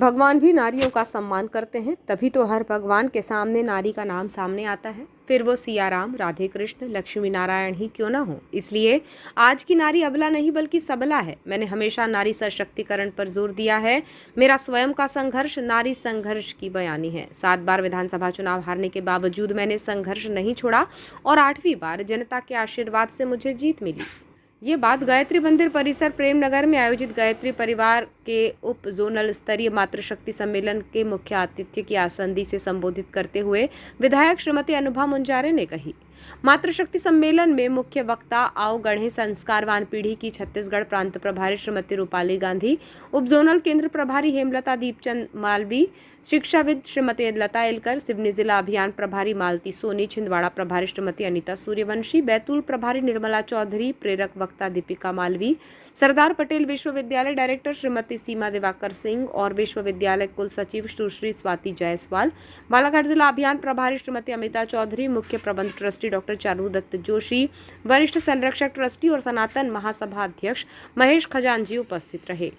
भगवान भी नारियों का सम्मान करते हैं, तभी तो हर भगवान के सामने नारी का नाम सामने आता है, फिर वो सिया राम, राधे कृष्ण, लक्ष्मी नारायण ही क्यों ना हो। इसलिए आज की नारी अबला नहीं बल्कि सबला है। मैंने हमेशा नारी सशक्तिकरण पर जोर दिया है। मेरा स्वयं का संघर्ष नारी संघर्ष की बयानी है। 7 बार विधानसभा चुनाव हारने के बावजूद मैंने संघर्ष नहीं छोड़ा और 8वीं बार जनता के आशीर्वाद से मुझे जीत मिली। ये बात गायत्री मंदिर परिसर प्रेमनगर में आयोजित गायत्री परिवार के उप जोनल स्तरीय मातृशक्ति सम्मेलन के मुख्य आतिथ्य की आसंदी से संबोधित करते हुए विधायक श्रीमती अनुभा मुंजारे ने कही। मातृशक्ति सम्मेलन में मुख्य वक्ता आओ गढ़े संस्कारवान पीढ़ी की छत्तीसगढ़ प्रांत प्रभारी श्रीमती रूपाली गांधी, उप जोनल केंद्र प्रभारी हेमलता दीपचंद मालवी, शिक्षाविद श्रीमती लता एलकर, सिवनी जिला अभियान प्रभारी मालती सोनी, छिंदवाड़ा प्रभारी श्रीमती अनीता सूर्यवंशी, बैतूल प्रभारी निर्मला चौधरी, प्रेरक वक्ता दीपिका मालवी, सरदार पटेल विश्वविद्यालय डायरेक्टर श्रीमती सीमा दिवाकर सिंह और विश्वविद्यालय कुल सचिव सुश्री स्वाति जायसवाल, बालाघाट जिला अभियान प्रभारी श्रीमती अमिता चौधरी, मुख्य प्रबंध ट्रस्टी डॉक्टर चारू दत्त जोशी, वरिष्ठ संरक्षक ट्रस्टी और सनातन महासभा अध्यक्ष महेश खजांजी उपस्थित रहे।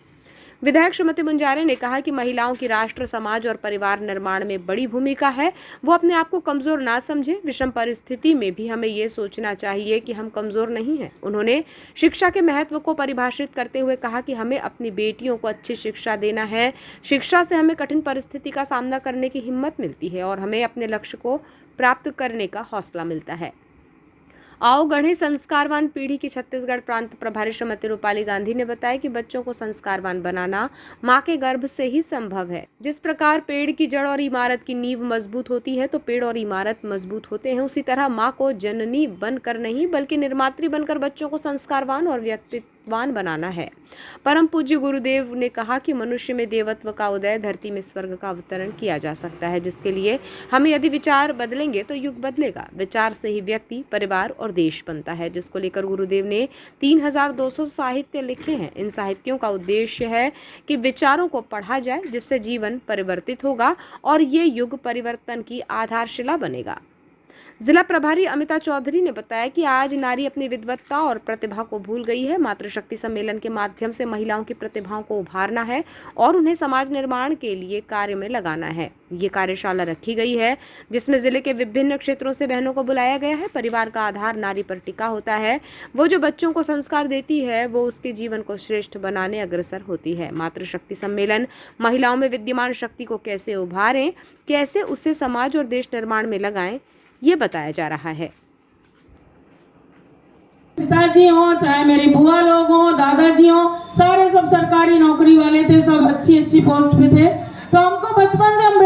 विधायक श्रीमती मुंजारे ने कहा कि महिलाओं की राष्ट्र, समाज और परिवार निर्माण में बड़ी भूमिका है। वो अपने आप को कमजोर ना समझे। विषम परिस्थिति में भी हमें ये सोचना चाहिए कि हम कमजोर नहीं हैं। उन्होंने शिक्षा के महत्व को परिभाषित करते हुए कहा कि हमें अपनी बेटियों को अच्छी शिक्षा देना है। शिक्षा से हमें कठिन परिस्थिति का सामना करने की हिम्मत मिलती है और हमें अपने लक्ष्य को प्राप्त करने का हौसला मिलता है। आओ गढ़े संस्कारवान पीढ़ी की छत्तीसगढ़ प्रांत प्रभारी श्रीमती रूपाली गांधी ने बताया कि बच्चों को संस्कारवान बनाना मां के गर्भ से ही संभव है। जिस प्रकार पेड़ की जड़ और इमारत की नींव मजबूत होती है तो पेड़ और इमारत मजबूत होते हैं, उसी तरह मां को जननी बनकर नहीं बल्कि निर्मात्री बनकर बच्चों को संस्कारवान और व्यक्तित्ववान बनाना है। परम पूज्य गुरुदेव ने कहा कि मनुष्य में देवत्व का उदय, धरती में स्वर्ग का अवतरण किया जा सकता है, जिसके लिए हम यदि विचार बदलेंगे तो युग बदलेगा। विचार से ही व्यक्ति, परिवार और देश बनता है, जिसको लेकर गुरुदेव ने 3200 साहित्य लिखे हैं। इन साहित्यों का उद्देश्य है कि विचारों को पढ़ा जाए, जिससे जीवन परिवर्तित होगा और ये युग परिवर्तन की आधारशिला बनेगा। जिला प्रभारी अमिता चौधरी ने बताया कि आज नारी अपनी विद्वत्ता और प्रतिभा को भूल गई है। मातृशक्ति सम्मेलन के माध्यम से महिलाओं की प्रतिभाओं को उभारना है और उन्हें समाज निर्माण के लिए कार्य में लगाना है। ये कार्यशाला रखी गई है जिसमें जिले के विभिन्न क्षेत्रों से बहनों को बुलाया गया है। परिवार का आधार नारी पर टिका होता है। वो जो बच्चों को संस्कार देती है वो उसके जीवन को श्रेष्ठ बनाने अग्रसर होती है। मातृशक्ति सम्मेलन महिलाओं में विद्यमान शक्ति को कैसे उभारें, कैसे उसे समाज और देश निर्माण में लगाएं, ये बताया जा रहा है। पिताजी हो चाहे मेरी बुआ लोग हो, दादाजी हो, सारे सब सरकारी नौकरी वाले थे, सब अच्छी पोस्ट पे थे। तो हमको बचपन से हम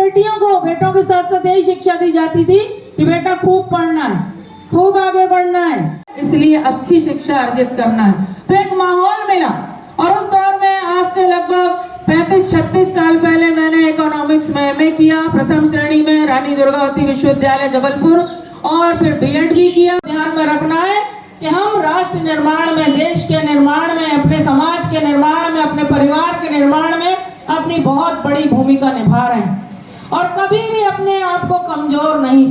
बेटों के साथ साथ यही शिक्षा दी जाती थी कि बेटा खूब पढ़ना है, खूब आगे बढ़ना है, इसलिए अच्छी शिक्षा अर्जित करना है। तो एक माहौल मिला और उस दौर में आज से लगभग 35-36 साल पहले मैंने इकोनॉमिक्स में एमए किया, प्रथम श्रेणी में रानी दुर्गावती विश्वविद्यालय जबलपुर, और फिर बीएड भी किया। ध्यान में रखना है कि हम राष्ट्र निर्माण में, देश के निर्माण में, अपने समाज के निर्माण में, अपने परिवार के निर्माण में अपनी बहुत बड़ी भूमिका निभा रहे हैं और कभी भी अपने आप को कमजोर नहीं